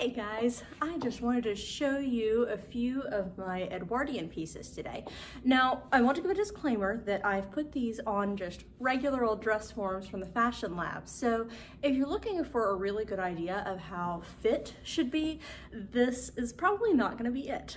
Hey guys, I just wanted to show you a few of my Edwardian pieces today. Now, I want to give a disclaimer that I've put these on just regular old dress forms from the Fashion Lab. So if you're looking for a really good idea of how fit should be, this is probably not going to be it.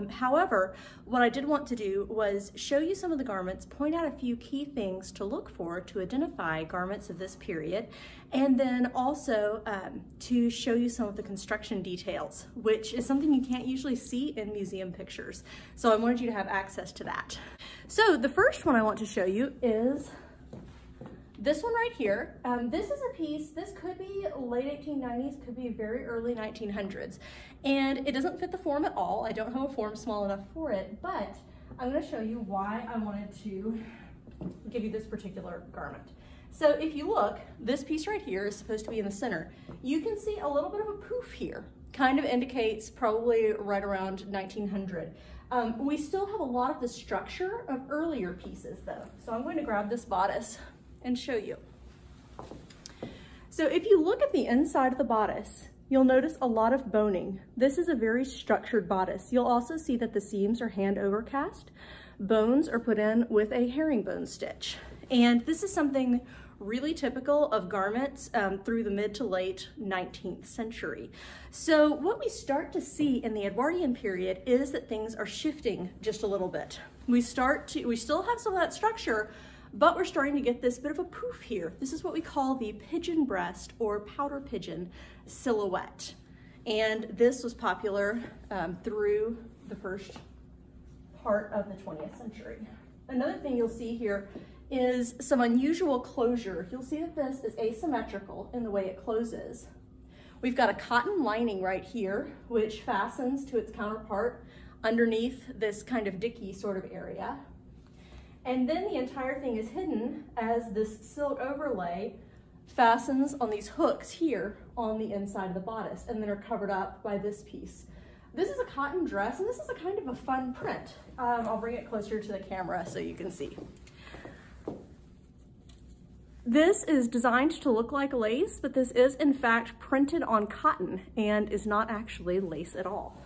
However, what I did want to do was show you some of the garments, point out a few key things to look for to identify garments of this period, and then also to show you some of the construction details, which is something you can't usually see in museum pictures. So I wanted you to have access to that. So the first one I want to show you is this one right here. This is a piece, this could be late 1890s, could be very early 1900s. And it doesn't fit the form at all. I don't have a form small enough for it, but I'm gonna show you why I wanted to give you this particular garment. So if you look, this piece right here is supposed to be in the center. You can see a little bit of a poof here. Kind of indicates probably right around 1900. We still have a lot of the structure of earlier pieces though. So I'm going to grab this bodice and show you. So if you look at the inside of the bodice, you'll notice a lot of boning. This is a very structured bodice. You'll also see that the seams are hand overcast. Bones are put in with a herringbone stitch. And this is something really typical of garments through the mid to late 19th century. So what we start to see in the Edwardian period is that things are shifting just a little bit. We still have some of that structure, but we're starting to get this bit of a poof here. This is what we call the pigeon breast or powder pigeon silhouette. And this was popular through the first part of the 20th century. Another thing you'll see here is some unusual closure. You'll see that this is asymmetrical in the way it closes. We've got a cotton lining right here, which fastens to its counterpart underneath this kind of dicky sort of area. And then the entire thing is hidden as this silk overlay fastens on these hooks here on the inside of the bodice and then are covered up by this piece. This is a cotton dress and this is a kind of a fun print. I'll bring it closer to the camera so you can see. This is designed to look like lace, but this is in fact printed on cotton and is not actually lace at all.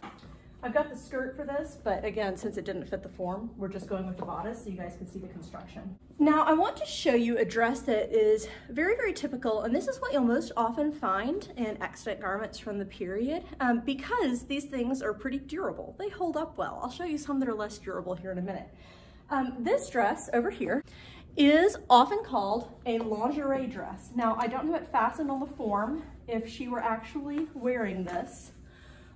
I've got the skirt for this, but again, since it didn't fit the form, we're just going with the bodice so you guys can see the construction. Now, I want to show you a dress that is very, very typical, and this is what you'll most often find in extant garments from the period, because these things are pretty durable. They hold up well. I'll show you some that are less durable here in a minute. This dress over here is often called a lingerie dress. Now, I don't have it fastened on the form. If she were actually wearing this,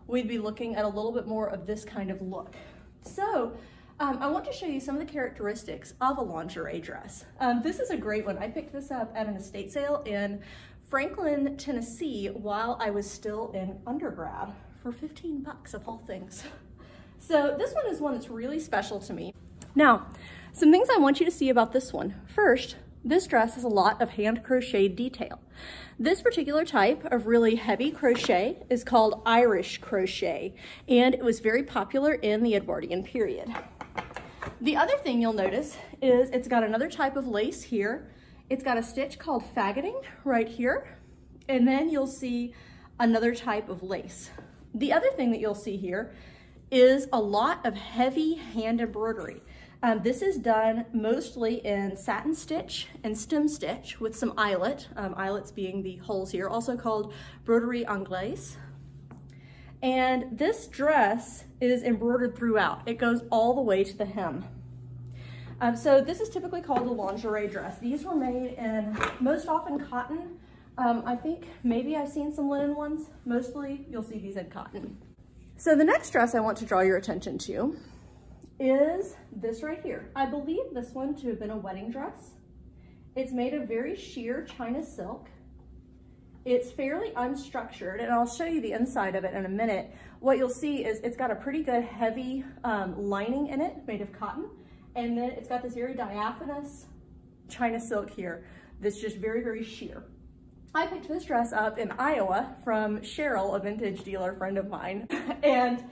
we'd be looking at a little bit more of this kind of look. So I want to show you some of the characteristics of a lingerie dress. This is a great one. I picked this up at an estate sale in Franklin, Tennessee while I was still in undergrad for 15 bucks of all things. So this one is one that's really special to me. Now, some things I want you to see about this one. First, this dress has a lot of hand crocheted detail. This particular type of really heavy crochet is called Irish crochet, and it was very popular in the Edwardian period. The other thing you'll notice is it's got another type of lace here. It's got a stitch called faggoting right here, and then you'll see another type of lace. The other thing that you'll see here is a lot of heavy hand embroidery. This is done mostly in satin stitch and stem stitch with some eyelet, eyelets being the holes here, also called broderie anglaise. And this dress is embroidered throughout. It goes all the way to the hem. So this is typically called a lingerie dress. These were made in most often cotton. I think maybe I've seen some linen ones. Mostly you'll see these in cotton. So the next dress I want to draw your attention to is this right here. I believe this one to have been a wedding dress. It's made of very sheer China silk. It's fairly unstructured, and I'll show you the inside of it in a minute. What you'll see is it's got a pretty good heavy lining in it made of cotton, and then it's got this very diaphanous China silk here that's just very, very sheer. I picked this dress up in Iowa from Cheryl, a vintage dealer friend of mine, and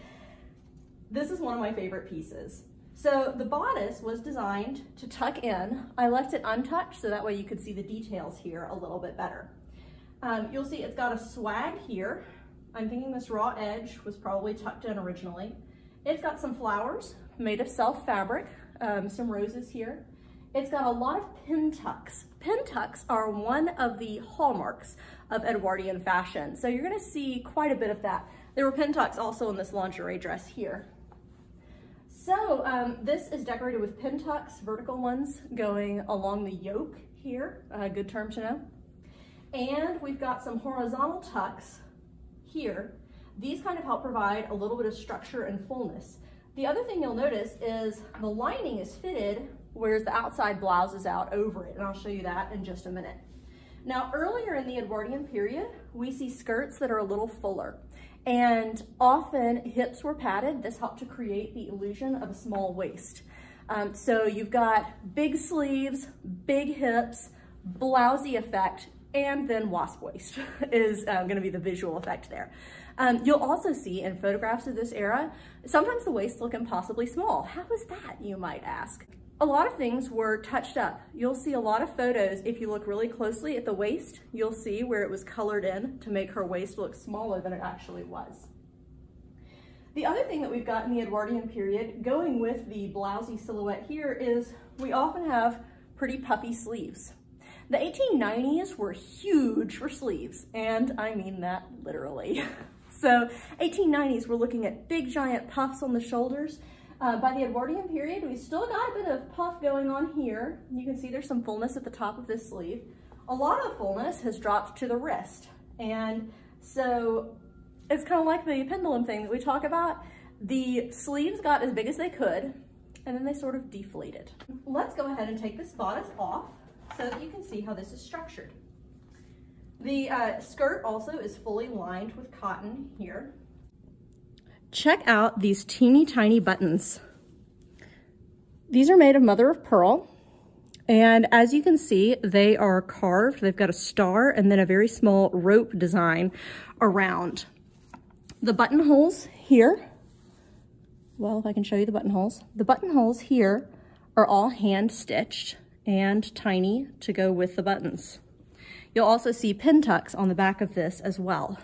this is one of my favorite pieces. So the bodice was designed to tuck in. I left it untouched so that way you could see the details here a little bit better. You'll see it's got a swag here I'm thinking this raw edge was probably tucked in originally. It's got some flowers made of self fabric, some roses here. It's got a lot of pin tucks. Pin tucks are one of the hallmarks of Edwardian fashion. So you're gonna see quite a bit of that. There were pin tucks also in this lingerie dress here. So this is decorated with pin tucks, vertical ones going along the yoke here, a good term to know. And we've got some horizontal tucks here. These kind of help provide a little bit of structure and fullness. The other thing you'll notice is the lining is fitted, whereas the outside blouse is out over it, and I'll show you that in just a minute. Now, earlier in the Edwardian period, we see skirts that are a little fuller, and often hips were padded. This helped to create the illusion of a small waist. So you've got big sleeves, big hips, blousy effect, and then wasp waist is gonna be the visual effect there. You'll also see in photographs of this era, sometimes the waists look impossibly small. How is that, you might ask? A lot of things were touched up. You'll see a lot of photos, if you look really closely at the waist, you'll see where it was colored in to make her waist look smaller than it actually was. The other thing that we've got in the Edwardian period, going with the blousy silhouette here, is we often have pretty puffy sleeves. The 1890s were huge for sleeves, and I mean that literally. So 1890s, we're looking at big giant puffs on the shoulders. By the Edwardian period, we still got a bit of puff going on here. You can see there's some fullness at the top of this sleeve. A lot of the fullness has dropped to the wrist. And so it's kind of like the pendulum thing that we talk about. The sleeves got as big as they could, and then they sort of deflated. Let's go ahead and take this bodice off so that you can see how this is structured. The skirt also is fully lined with cotton here. Check out these teeny tiny buttons. These are made of mother of pearl, and as you can see, they are carved. They've got a star and then a very small rope design around. The buttonholes here, well, if I can show you the buttonholes. The buttonholes here are all hand stitched and tiny to go with the buttons. You'll also see pin tucks on the back of this as well.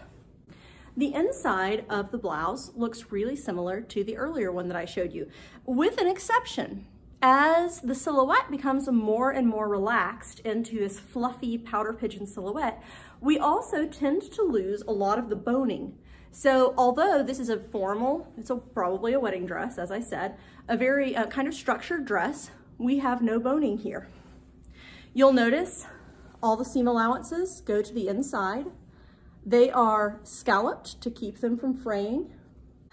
The inside of the blouse looks really similar to the earlier one that I showed you, with an exception. As the silhouette becomes more and more relaxed into this fluffy powder pigeon silhouette, we also tend to lose a lot of the boning. So although this is a formal, it's probably a wedding dress, as I said, a very kind of structured dress, we have no boning here. You'll notice all the seam allowances go to the inside. They are scalloped to keep them from fraying.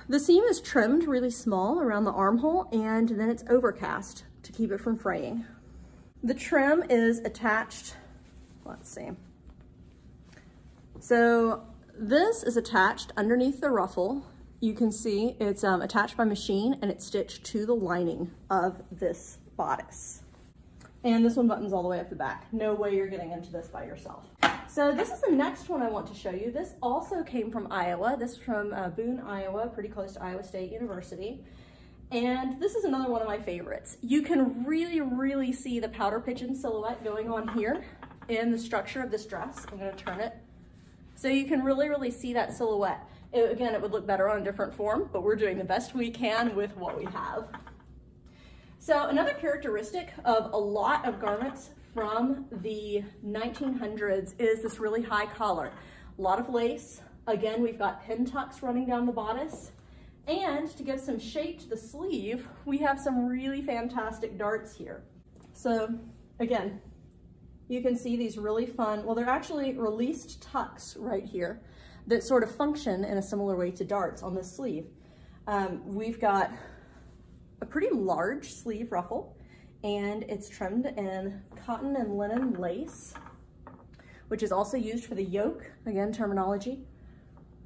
The seam is trimmed really small around the armhole, and then it's overcast to keep it from fraying. The trim is attached, let's see. So this is attached underneath the ruffle. You can see it's attached by machine, and it's stitched to the lining of this bodice. And this one buttons all the way up the back. No way you're getting into this by yourself. So this is the next one I want to show you. This also came from Iowa. This is from Boone, Iowa, pretty close to Iowa State University. And this is another one of my favorites. You can really, really see the powder pigeon silhouette going on here in the structure of this dress. I'm gonna turn it. So you can really, really see that silhouette. Again, it would look better on a different form, but we're doing the best we can with what we have. So another characteristic of a lot of garments from the 1900s is this really high collar. A lot of lace. Again, we've got pin tucks running down the bodice. And to give some shape to the sleeve, we have some really fantastic darts here. So again, you can see these really fun, well, they're actually released tucks right here that sort of function in a similar way to darts on this sleeve. We've got a pretty large sleeve ruffle, and it's trimmed in cotton and linen lace, which is also used for the yoke, again, terminology.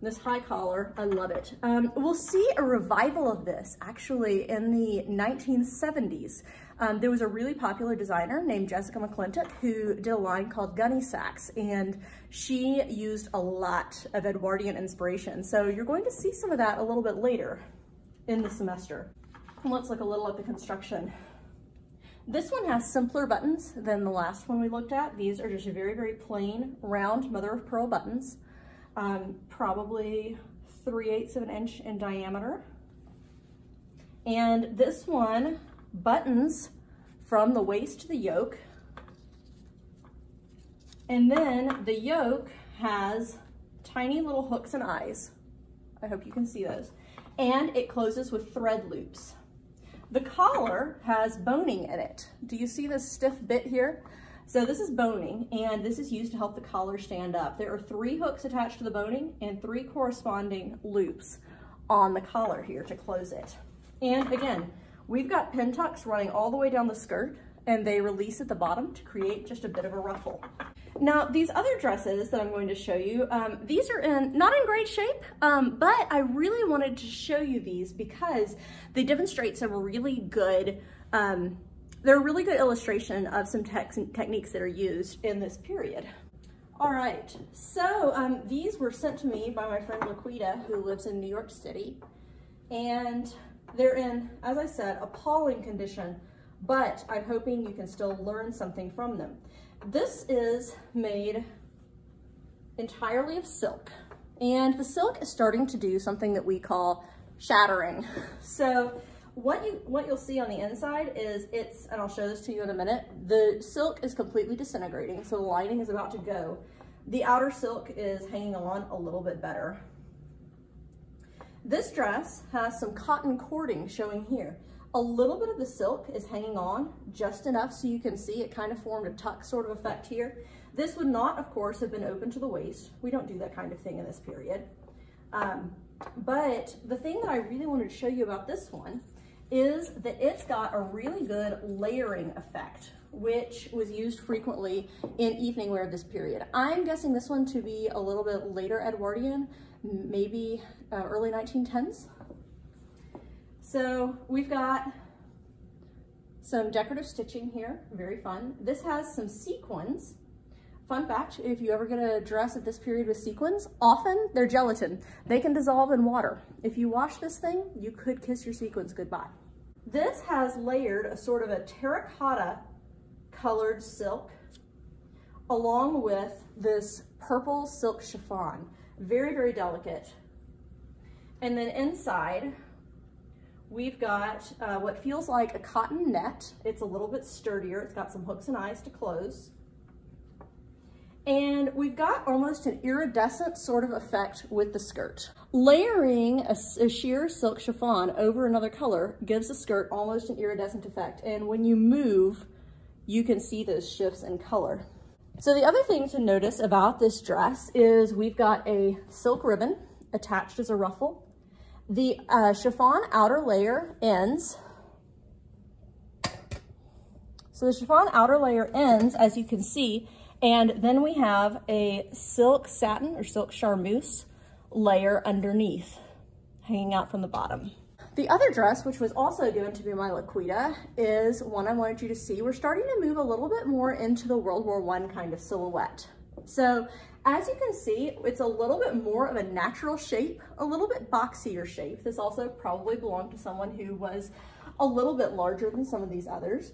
This high collar, I love it. We'll see a revival of this actually in the 1970s. There was a really popular designer named Jessica McClintock who did a line called Gunny Sacks, and she used a lot of Edwardian inspiration. So you're going to see some of that a little bit later in the semester. And let's look a little at the construction. This one has simpler buttons than the last one we looked at. These are just very, very plain, round mother of pearl buttons. Probably 3/8 of an inch in diameter. And this one buttons from the waist to the yoke. And then the yoke has tiny little hooks and eyes. I hope you can see those. And it closes with thread loops. The collar has boning in it. Do you see this stiff bit here? So this is boning, and this is used to help the collar stand up. There are 3 hooks attached to the boning and 3 corresponding loops on the collar here to close it. And again, we've got pin tucks running all the way down the skirt, and they release at the bottom to create just a bit of a ruffle. Now, these other dresses that I'm going to show you, these are not in great shape, but I really wanted to show you these because they demonstrate some really good, they're a really good illustration of some techniques that are used in this period. All right, so these were sent to me by my friend Laquita, who lives in New York City, and they're in, as I said, appalling condition, but I'm hoping you can still learn something from them. This is made entirely of silk, and the silk is starting to do something that we call shattering. So what you'll see on the inside is and I'll show this to you in a minute, the silk is completely disintegrating, so the lining is about to go. The outer silk is hanging on a little bit better. This dress has some cotton cording showing here. A little bit of the silk is hanging on just enough so you can see it kind of formed a tuck sort of effect here. This would not, of course, have been open to the waist. We don't do that kind of thing in this period. But the thing that I really wanted to show you about this one is that it's got a really good layering effect, which was used frequently in evening wear of this period. I'm guessing this one to be a little bit later Edwardian, maybe early 1910s. So we've got some decorative stitching here, very fun. This has some sequins. Fun fact, if you ever get a dress at this period with sequins, often they're gelatin. They can dissolve in water. If you wash this thing, you could kiss your sequins goodbye. This has layered a sort of a terracotta colored silk along with this purple silk chiffon. Very, very delicate. And then inside, we've got what feels like a cotton net. It's a little bit sturdier. It's got some hooks and eyes to close. And we've got almost an iridescent sort of effect with the skirt. Layering a sheer silk chiffon over another color gives the skirt almost an iridescent effect. And when you move, you can see those shifts in color. So the other thing to notice about this dress is we've got a silk ribbon attached as a ruffle. The chiffon outer layer ends. So the chiffon outer layer ends, as you can see, and then we have a silk satin or silk charmeuse layer underneath, hanging out from the bottom. The other dress, which was also given to me by Laquita, is one I wanted you to see. We're starting to move a little bit more into the World War I kind of silhouette. So as you can see, it's a little bit more of a natural shape, a little bit boxier shape. This also probably belonged to someone who was a little bit larger than some of these others.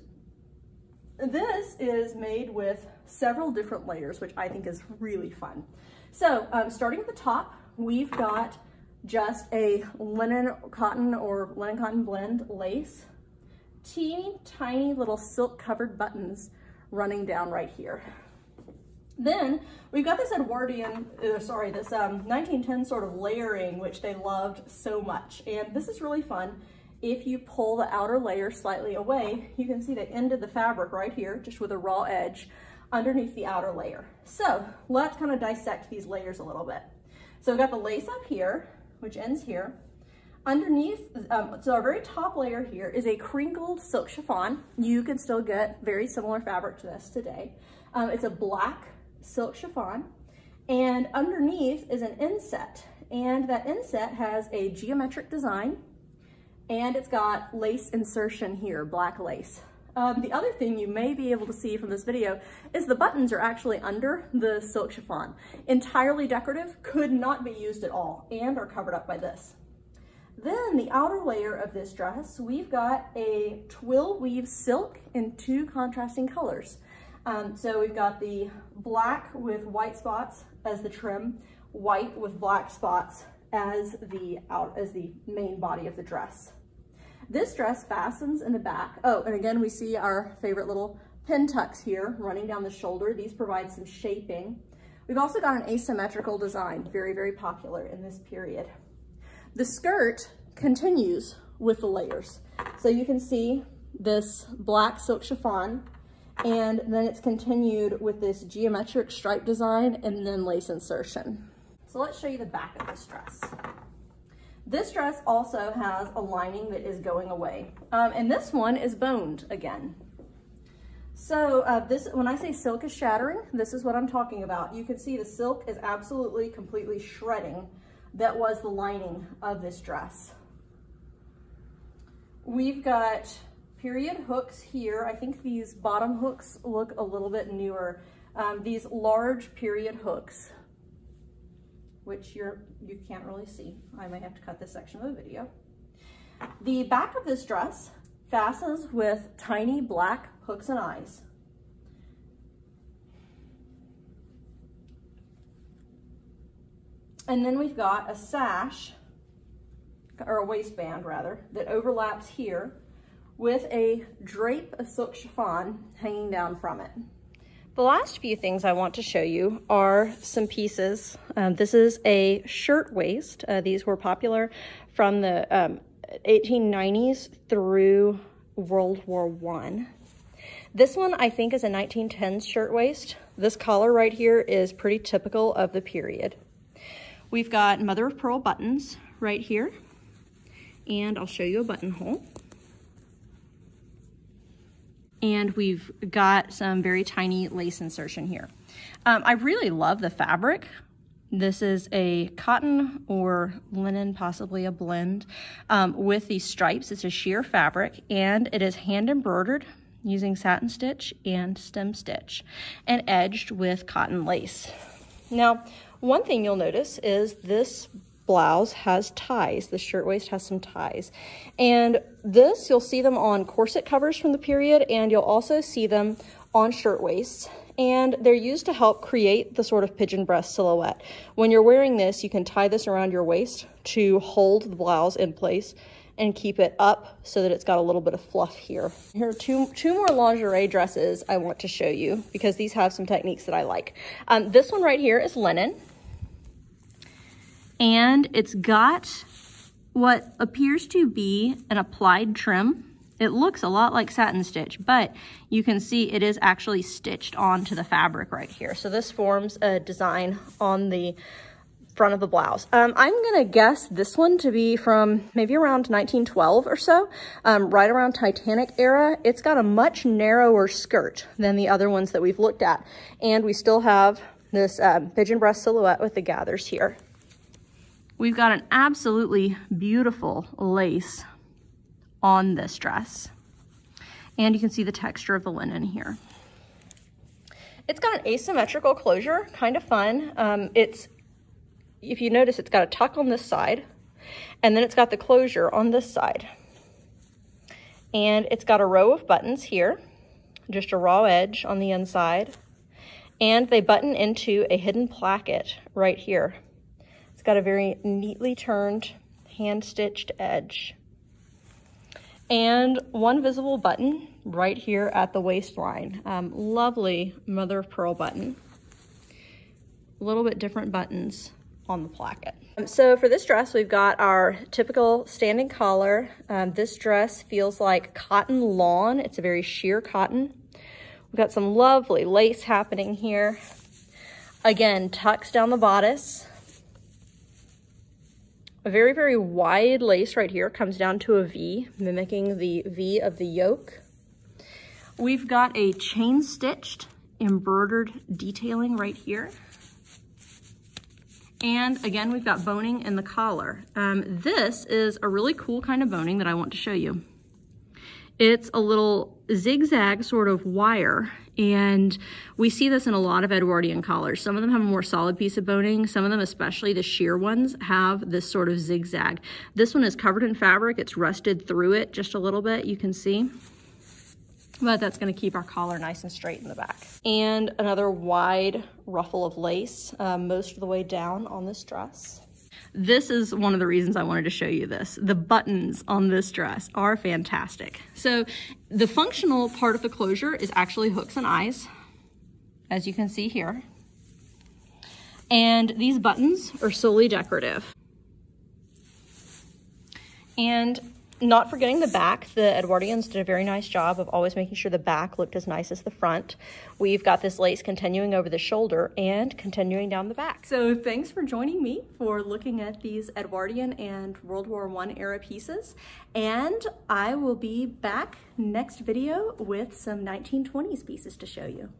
This is made with several different layers, which I think is really fun. So starting at the top, we've got just a linen cotton or linen cotton blend lace, teeny tiny little silk covered buttons running down right here. Then we've got this Edwardian, this 1910 sort of layering, which they loved so much. And this is really fun. If you pull the outer layer slightly away, you can see the end of the fabric right here, just with a raw edge underneath the outer layer. So let's kind of dissect these layers a little bit. So we've got the lace up here, which ends here. Underneath, so our very top layer here is a crinkled silk chiffon. You can still get very similar fabric to this today. It's a black silk chiffon, and underneath is an inset, and that inset has a geometric design, and it's got lace insertion here, black lace. The other thing you may be able to see from this video is the buttons are actually under the silk chiffon. Entirely decorative, could not be used at all, and are covered up by this. Then the outer layer of this dress, we've got a twill weave silk in 2 contrasting colors. So we've got the black with white spots as the trim, white with black spots as the main body of the dress. This dress fastens in the back. Oh, and again, we see our favorite little pin tucks here running down the shoulder. These provide some shaping. We've also got an asymmetrical design, very, very popular in this period. The skirt continues with the layers. So you can see this black silk chiffon, and then it's continued with this geometric stripe design and then lace insertion. So let's show you the back of this dress. This dress also has a lining that is going away, and this one is boned again. So when I say silk is shattering, this is what I'm talking about. You can see the silk is absolutely, completely shredding. That was the lining of this dress. We've got period hooks here. I think these bottom hooks look a little bit newer. These large period hooks, which you can't really see. I might have to cut this section of the video. The back of this dress fastens with tiny black hooks and eyes. And then we've got a sash, or a waistband rather, that overlaps here with a drape of silk chiffon hanging down from it. The last few things I want to show you are some pieces. This is a shirt waist. These were popular from the 1890s through World War I. This one I think is a 1910s shirtwaist. This collar right here is pretty typical of the period. We've got mother of pearl buttons right here, and I'll show you a buttonhole. And we've got some very tiny lace insertion here. I really love the fabric. This is a cotton or linen, possibly a blend, with these stripes. It's a sheer fabric, and it is hand embroidered using satin stitch and stem stitch and edged with cotton lace. Now, one thing you'll notice is this blouse has ties. The shirtwaist has some ties. And this, you'll see them on corset covers from the period, and you'll also see them on shirtwaists. And they're used to help create the sort of pigeon breast silhouette. When you're wearing this, you can tie this around your waist to hold the blouse in place and keep it up so that it's got a little bit of fluff here. Here are two more lingerie dresses I want to show you because these have some techniques that I like. This one right here is linen, and it's got what appears to be an applied trim. It looks a lot like satin stitch, but you can see it is actually stitched onto the fabric right here. So this forms a design on the front of the blouse. I'm gonna guess this one to be from maybe around 1912 or so, right around Titanic era. It's got a much narrower skirt than the other ones that we've looked at. And we still have this pigeon breast silhouette with the gathers here. We've got an absolutely beautiful lace on this dress. And you can see the texture of the linen here. It's got an asymmetrical closure, kind of fun. If you notice, it's got a tuck on this side, and then it's got the closure on this side. And it's got a row of buttons here, just a raw edge on the inside, and they button into a hidden placket right here. It's got a very neatly turned, hand-stitched edge. And one visible button right here at the waistline. Lovely mother of pearl button. A little bit different buttons on the placket. So for this dress, we've got our typical standing collar. This dress feels like cotton lawn. It's a very sheer cotton. We've got some lovely lace happening here. Again, tucks down the bodice. A very, very wide lace right here comes down to a V, mimicking the V of the yoke. We've got a chain stitched embroidered detailing right here. And again, we've got boning in the collar. This is a really cool kind of boning that I want to show you. It's a little zigzag sort of wire, and we see this in a lot of Edwardian collars. Some of them have a more solid piece of boning. Some of them, especially the sheer ones, have this sort of zigzag. This one is covered in fabric. It's rusted through it just a little bit, you can see. But that's gonna keep our collar nice and straight in the back. And another wide ruffle of lace most of the way down on this dress. this is one of the reasons I wanted to show you this. The buttons on this dress are fantastic. So the functional part of the closure is actually hooks and eyes, as you can see here. And these buttons are solely decorative. And not forgetting the back, the Edwardians did a very nice job of always making sure the back looked as nice as the front. We've got this lace continuing over the shoulder and continuing down the back. So thanks for joining me for looking at these Edwardian and World War I era pieces. And I will be back next video with some 1920s pieces to show you.